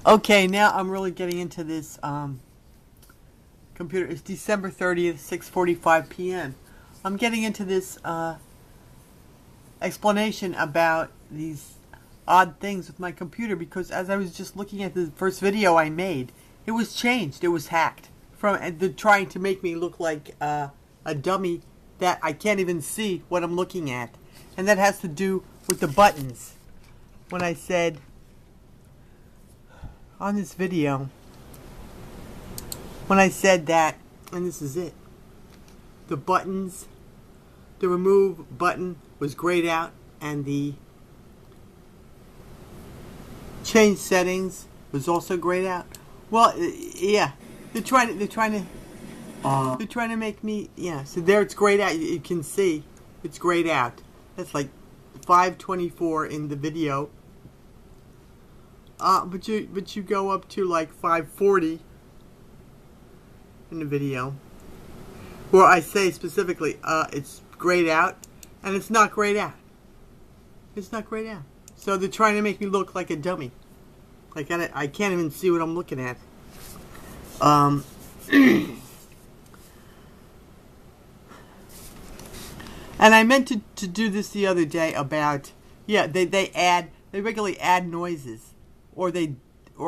Okay, now I'm really getting into this computer. It's December 30th, 6:45 p.m. I'm getting into this explanation about these odd things with my computer because as I was just looking at the first video I made, it was changed. It was hacked from trying to make me look like a dummy that I can't even see what I'm looking at. And that has to do with the buttons. When I said on this video, when I said that, and this is it, the buttons, the remove button was grayed out and the change settings was also grayed out. Well, yeah, they're trying to make me, yeah. So there, it's grayed out. You can see it's grayed out. That's like 524 in the video. But you go up to like 540 in the video, where I say specifically, it's grayed out, and it's not grayed out. It's not grayed out. So they're trying to make me look like a dummy. Like I can't even see what I'm looking at. And I meant to do this the other day about, yeah, they regularly add noises, or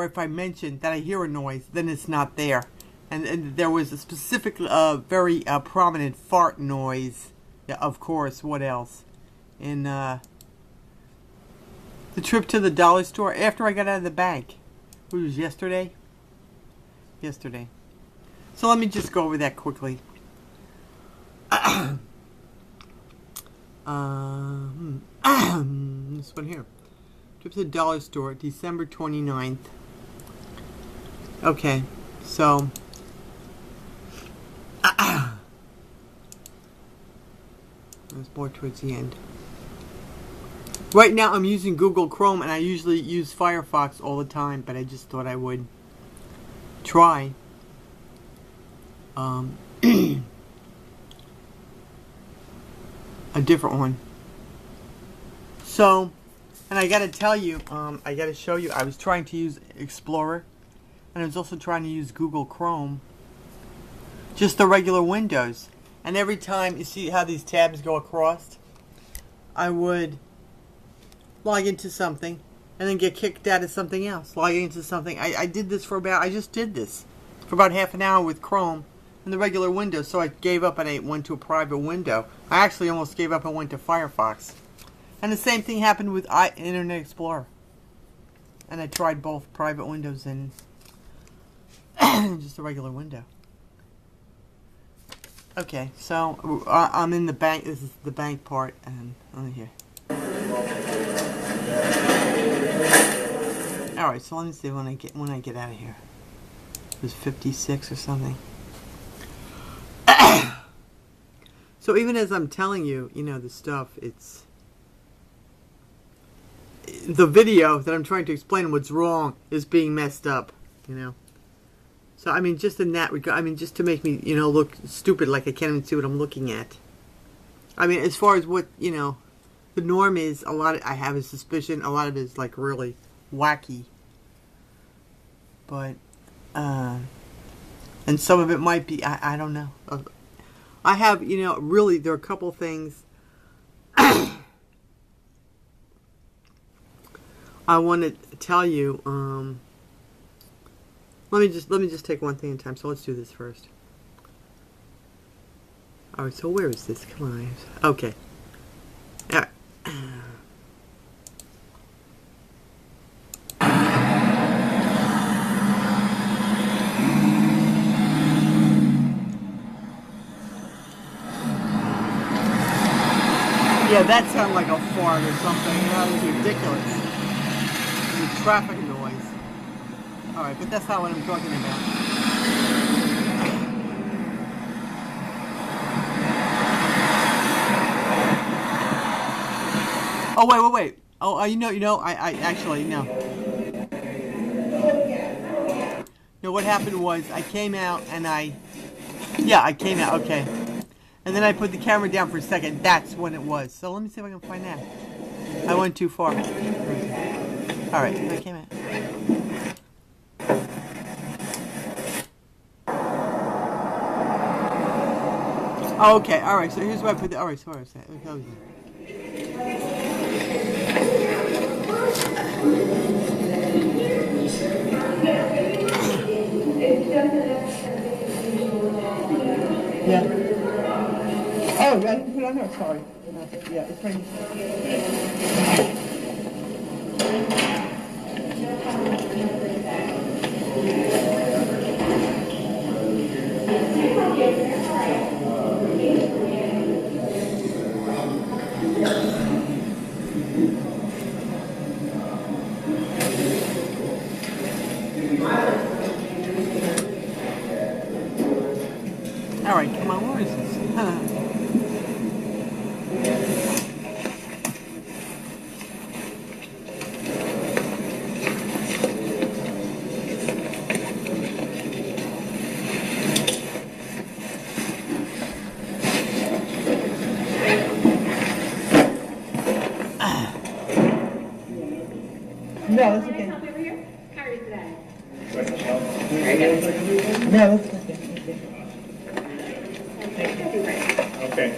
if I mention that I hear a noise, then it's not there. And there was a specific, very prominent fart noise. Yeah, of course. What else? In the trip to the dollar store after I got out of the bank, which was yesterday. Yesterday. So let me just go over that quickly. This one here. Trip to the dollar store, December 29th. Okay, so there's more towards the end. Right now I'm using Google Chrome, and I usually use Firefox all the time, but I just thought I would try a different one. So, and I gotta tell you, I gotta show you, I was trying to use Explorer, and I was also trying to use Google Chrome, just the regular Windows. And every time, you see how these tabs go across, I would log into something, and then get kicked out of something else, log into something. I did this I just did this for about half an hour with Chrome and the regular Windows, so I gave up and I went to a private window. I actually almost gave up and went to Firefox. And the same thing happened with Internet Explorer. And I tried both private windows and just a regular window. Okay, so I'm in the bank. This is the bank part, and over here. All right, so let me see when I get out of here. It was 56 or something. So even as I'm telling you, the stuff, it's the video that I'm trying to explain what's wrong is being messed up, So, I mean, just in that regard, just to make me, look stupid, like I can't even see what I'm looking at. I mean, as far as what, the norm is, I have a suspicion, a lot of it is, like, really wacky. But, and some of it might be, I don't know. I have, really, there are a couple things I want to tell you. Let me just take one thing at a time. So let's do this first. All right. So where is this? Come on. Okay. All right. Yeah, that sounded like a fart or something. That was ridiculous. The traffic noise. Alright, but that's not what I'm talking about. Oh, wait. Oh, I actually, no. No, what happened was, I came out and I came out, okay. And then I put the camera down for a second. That's when it was. So let me see if I can find that. I went too far. Alright, I came out. Oh, okay, alright, so here's where I put the, alright, so what I was saying. Okay. Yeah. Oh, I didn't put it on there, sorry. Yeah, it's right here. Alright, come on, where is this? No, that's okay. Over here? Carry today. No, that's okay. Okay.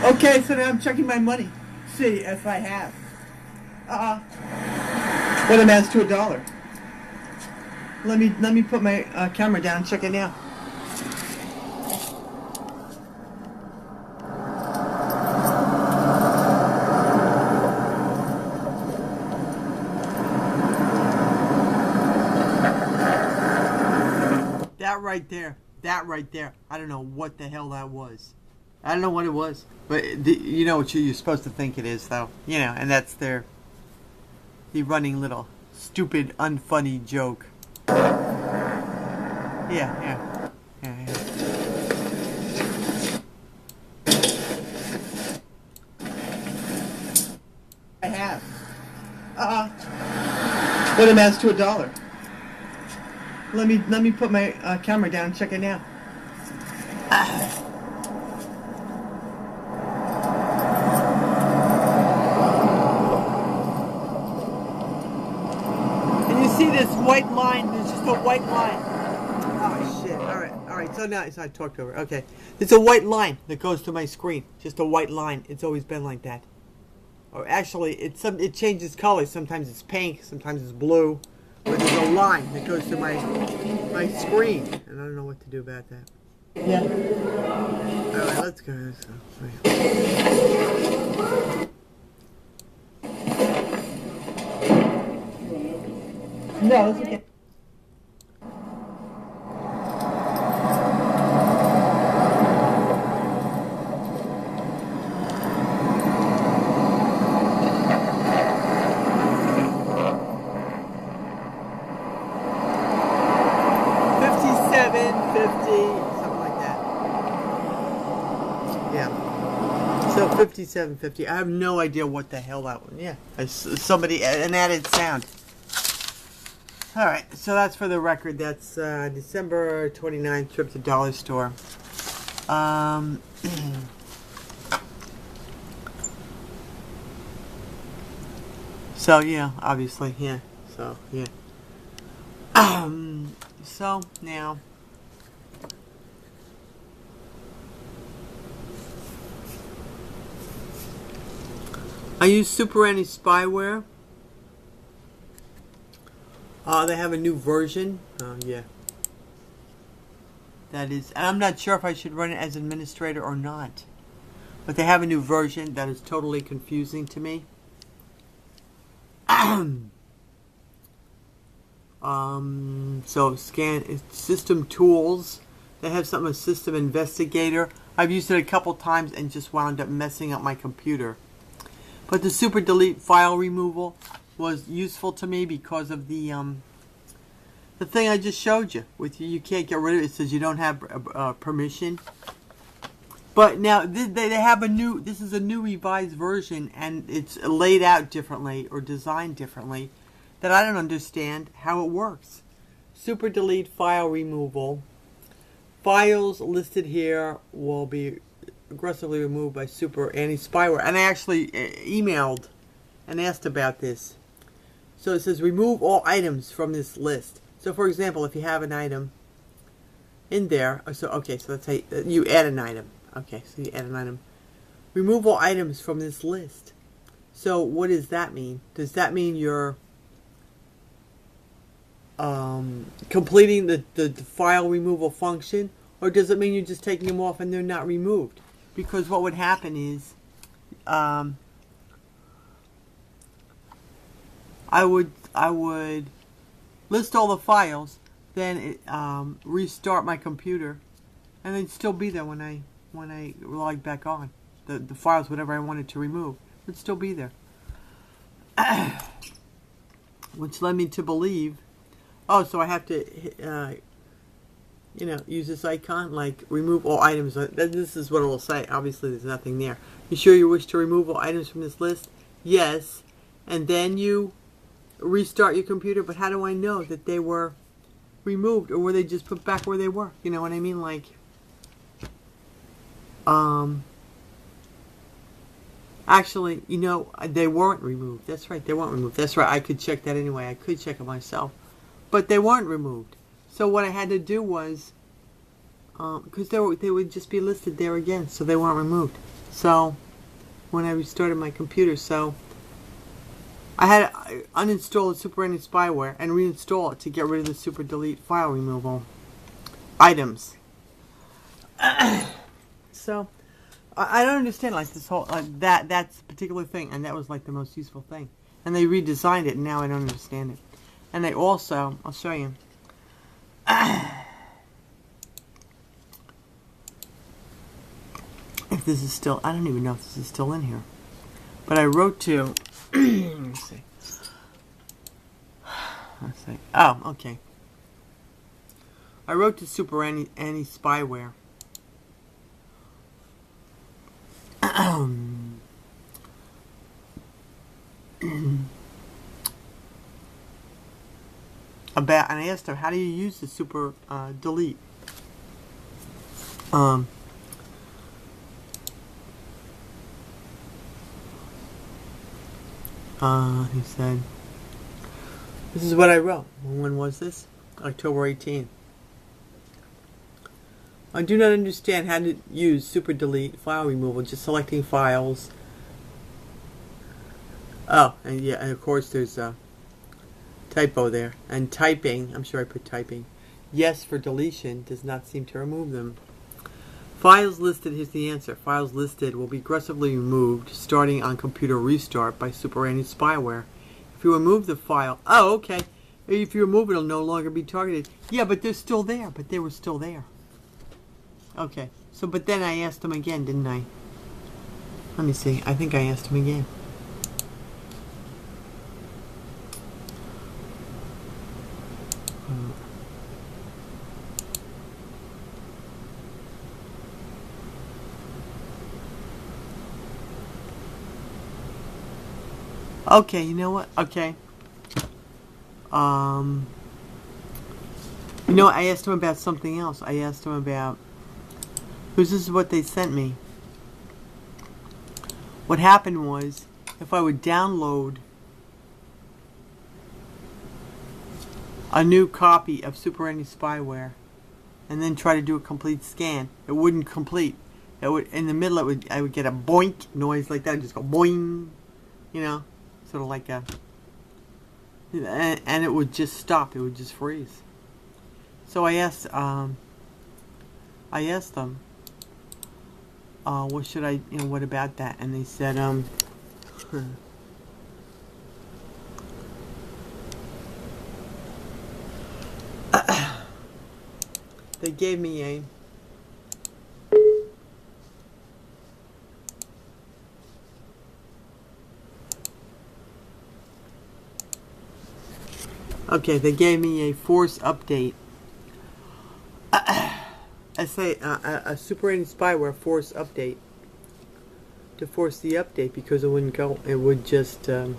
Okay, so now I'm checking my money. See if I have. What amounts to $1. Let me put my camera down and check it now. That right there. I don't know what the hell that was. I don't know what it was, but you know what you're supposed to think it is, though. You know, and that's the running little stupid, unfunny joke. Yeah. I have. What amounts to $1. Let me put my camera down and check it now. And you see this white line? There's just a white line. Oh shit! All right. So now I talked over. Okay, there's a white line that goes to my screen. Just a white line. It's always been like that. Or actually, it changes colors. Sometimes it's pink. Sometimes it's blue. But there's a line that goes to my screen, and I don't know what to do about that. Yeah. All right, let's go. No, that's okay. Something like that. Yeah. So 57.50. I have no idea what the hell that was. Yeah. Somebody an added sound. All right. So that's for the record. That's December 29th trip to Dollar Store. So yeah, obviously, yeah. So yeah. So now. I use Super Annie spyware. They have a new version. Yeah. That is, and I'm not sure if I should run it as administrator or not. But they have a new version that is totally confusing to me. So scan system tools, They have something, a System Investigator. I've used it a couple times and just wound up messing up my computer. But the Super Delete file removal was useful to me because of the thing I just showed you. With you can't get rid of it. It says you don't have permission. But now they have a new. This is a new revised version, and it's laid out differently or designed differently. That I don't understand how it works. Super Delete file removal. Files listed here will be aggressively removed by Super Anti-Spyware. And I actually emailed and asked about this. So it says remove all items from this list. So for example, if you have an item in there, so let's say you add an item. Okay, so you add an item. Remove all items from this list. So what does that mean? Does that mean you're completing the file removal function, or does it mean you're just taking them off and they're not removed? Because what would happen is I would list all the files, then restart my computer, and they'd still be there when I log back on. The files, whatever I wanted to remove, would still be there. Which led me to believe, oh, so I have to, use this icon, like remove all items. This is what it will say. Obviously, there's nothing there. You sure you wish to remove all items from this list? Yes. And then you restart your computer, but how do I know that they were removed, or were they just put back where they were? You know what I mean? Like, actually, they weren't removed. That's right, they weren't removed. That's right, I could check that anyway. I could check it myself. But they weren't removed. So what I had to do was, because they would just be listed there again, so they weren't removed. So, when I restarted my computer, so I had to uninstall the Super Anti-Spyware and reinstall it to get rid of the Super Delete file removal items. So, I don't understand, like, this whole, that's a particular thing, and that was, like, the most useful thing. And they redesigned it, and now I don't understand it. And they also, I'll show you. If this is still, I don't even know if this is still in here. But I wrote to, let me see. Let's see. Oh, okay. I wrote to Super Anti-Spyware. And I asked her, how do you use the Super Delete? He said, this is what I wrote. When was this? October 18th. I do not understand how to use Super Delete file removal, just selecting files. Oh, and yeah, and of course there's a typo there. And typing, I'm sure I put typing. Yes for deletion does not seem to remove them. Files listed, here's the answer. Files listed will be aggressively removed starting on computer restart by Super Anti-Spyware. If you remove the file, oh, okay. If you remove it, it'll no longer be targeted. Yeah, but they're still there, but they were still there. Okay, so, but then I asked him again, didn't I? Let me see, I think I asked him again. Okay, you know what? Okay. You know what? I asked him about something else. I asked him about, because this is what they sent me. What happened was, if I would download a new copy of Super Anti-Spyware and then try to do a complete scan, it wouldn't complete. It would, in the middle, I would get a boink noise like that. I'd just go boing, you know, sort of like a, and it would just stop. It would just freeze. So I asked them, what should I, what about that? And they said, They gave me a they gave me a force update. I say a Super 8 spyware force update to force the update because it wouldn't go. It would just Super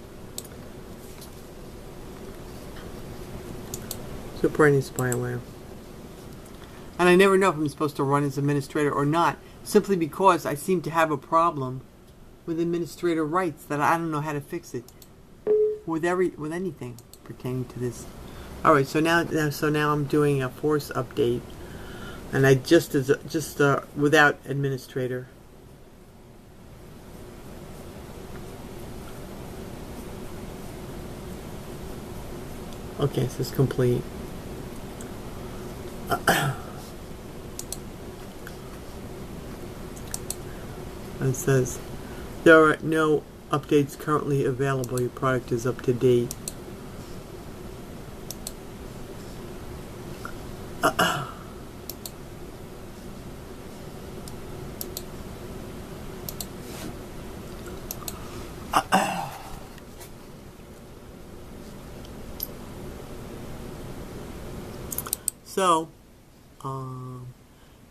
8 spyware. And I never know if I'm supposed to run as administrator or not, simply because I seem to have a problem with administrator rights that I don't know how to fix it with anything pertaining to this. All right, so now I'm doing a force update, and I just without administrator. Okay, so it's complete. It says there are no updates currently available. Your product is up to date. So,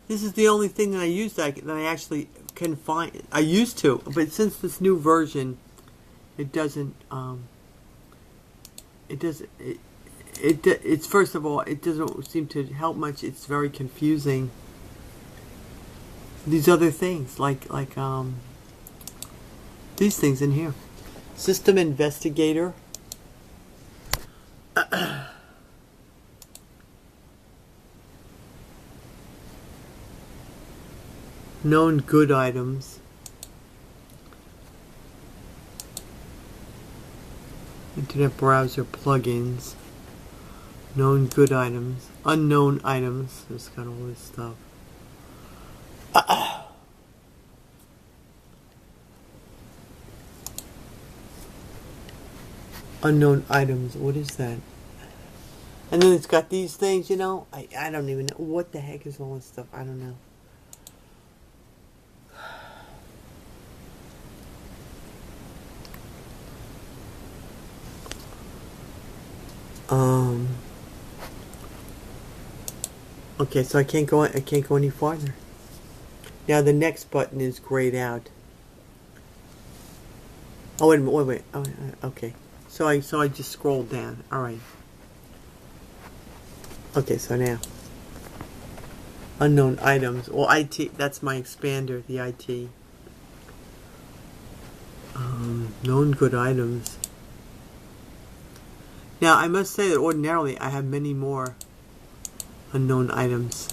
this is the only thing that I use that I actually can find. I used to, but since this new version, it doesn't. It's first of all, it doesn't seem to help much. It's very confusing. These other things, like these things in here, System Investigator. Known good items. Internet browser plugins. Known good items. Unknown items. It's got all this stuff. Unknown items. What is that? And then it's got these things, you know. I don't even know. What the heck is all this stuff? I don't know. Okay, so I can't go any farther. Now the next button is grayed out. Oh wait a minute, wait. Oh, okay. So I just scrolled down. All right. Okay, so now unknown items. Well, IT. That's my expander. The IT. Known good items. Now, I must say that ordinarily I have many more unknown items.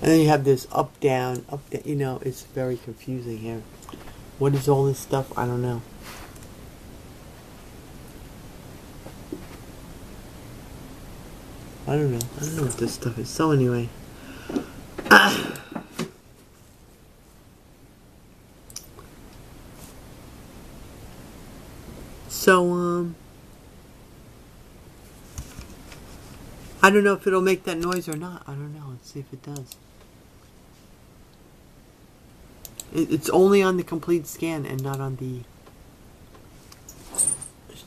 And then you have this up, down, you know, it's very confusing here. What is all this stuff? I don't know. I don't know what this stuff is. So anyway. So, I don't know if it'll make that noise or not. I don't know. Let's see if it does. It's only on the complete scan and not on the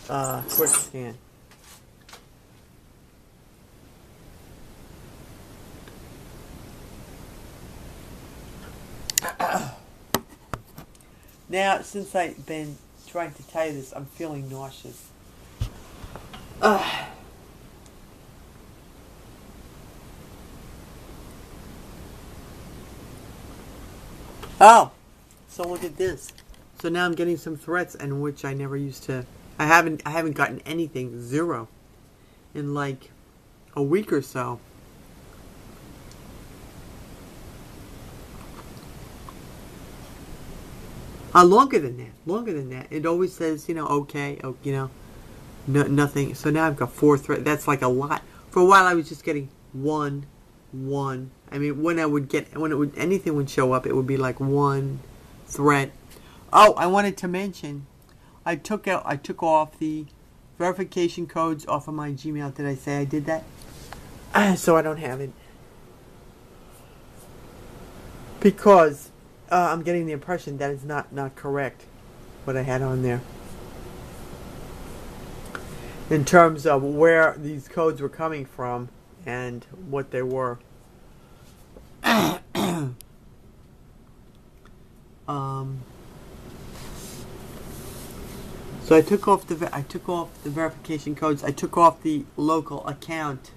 quick scan. Now, since I've been trying to tell you this, I'm feeling nauseous. Oh, so look at this. So now I'm getting some threats, and which I never used to. I haven't gotten anything, zero, in like a week or so. Longer than that. It always says, you know, okay, you know, nothing. So now I've got 4 threats. That's like a lot. For a while I was just getting one. I mean, when anything would show up, it would be like 1 threat. Oh, I wanted to mention, I took off the verification codes off of my Gmail. Did I say I did that? So I don't have it. Because I'm getting the impression that it's not correct what I had on there. In terms of where these codes were coming from and what they were. So I took off the verification codes. I took off the local account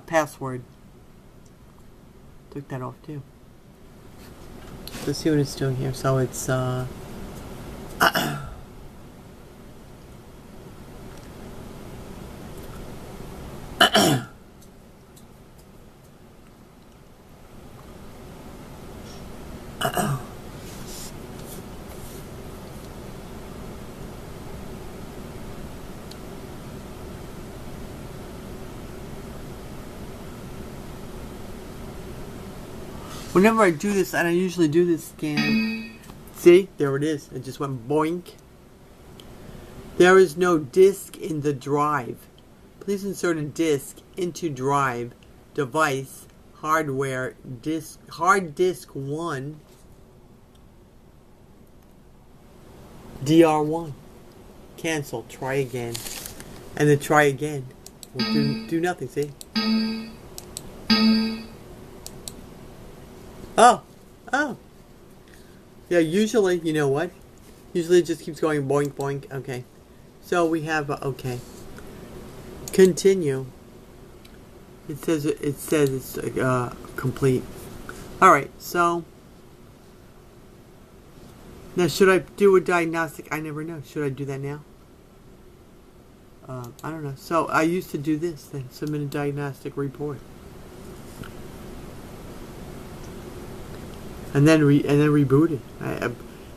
password. Took that off too. Let's see what it's doing here. So it's whenever I do this, and I usually do this scan, see, there it is. It just went boink. There is no disk in the drive. Please insert a disk into drive, device, hardware, disk, hard disk 1, DR1. Cancel, try again. And then try again. We'll do nothing, see? Oh. Yeah, usually, you know what? Usually it just keeps going boink, boink. Okay. So we have, okay. Continue. It says it's complete. Alright, so. Now, should I do a diagnostic? I never know. Should I do that now? I don't know. So, I used to do this then. Submit a diagnostic report. And then reboot it.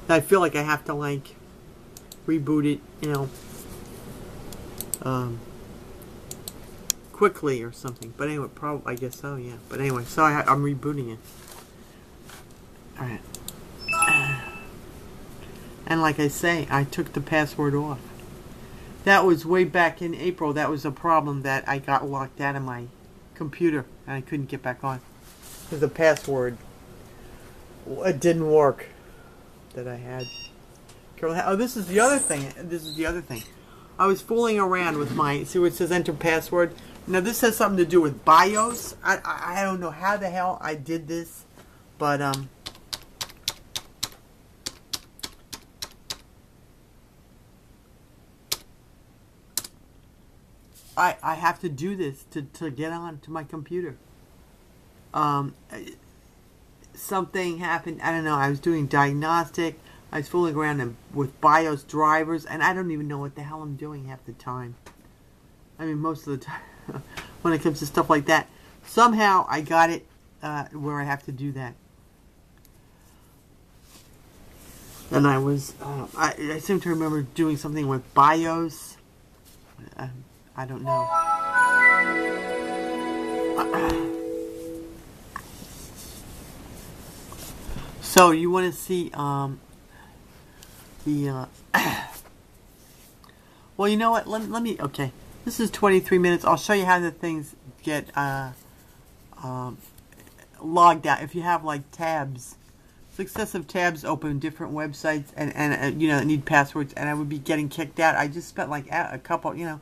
I feel like I have to like reboot it, you know, quickly or something. But anyway, probably I guess so, yeah. But anyway, so I'm rebooting it. All right. And like I say, I took the password off. That was way back in April. That was a problem that I got locked out of my computer and I couldn't get back on because the password. It didn't work that I had. Oh, this is the other thing. I was fooling around with my, see where it says enter password? Now this has something to do with BIOS. I don't know how the hell I did this, but I have to do this to get on to my computer. Something happened. I don't know. I was doing diagnostic. I was fooling around with BIOS drivers, and I don't even know what the hell I'm doing half the time. I mean, most of the time when it comes to stuff like that. Somehow I got it where I have to do that. And I was, I seem to remember doing something with BIOS. I don't know. So you want to see well, you know what? Let me. Okay, this is 23 minutes. I'll show you how the things get logged out. If you have like tabs, successive tabs open different websites, and you know need passwords, and I would be getting kicked out. I just spent like a couple, you know,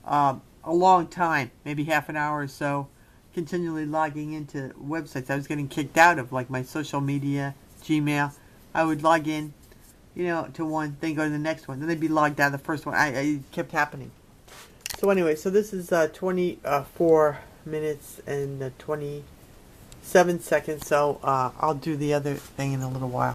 a long time, maybe half an hour or so, continually logging into websites. I was getting kicked out of like my social media, Gmail. I would log in, you know, to one, then go to the next one, then they'd be logged out of the first one. It kept happening. So anyway, so this is 24 minutes and 27 seconds. So I'll do the other thing in a little while.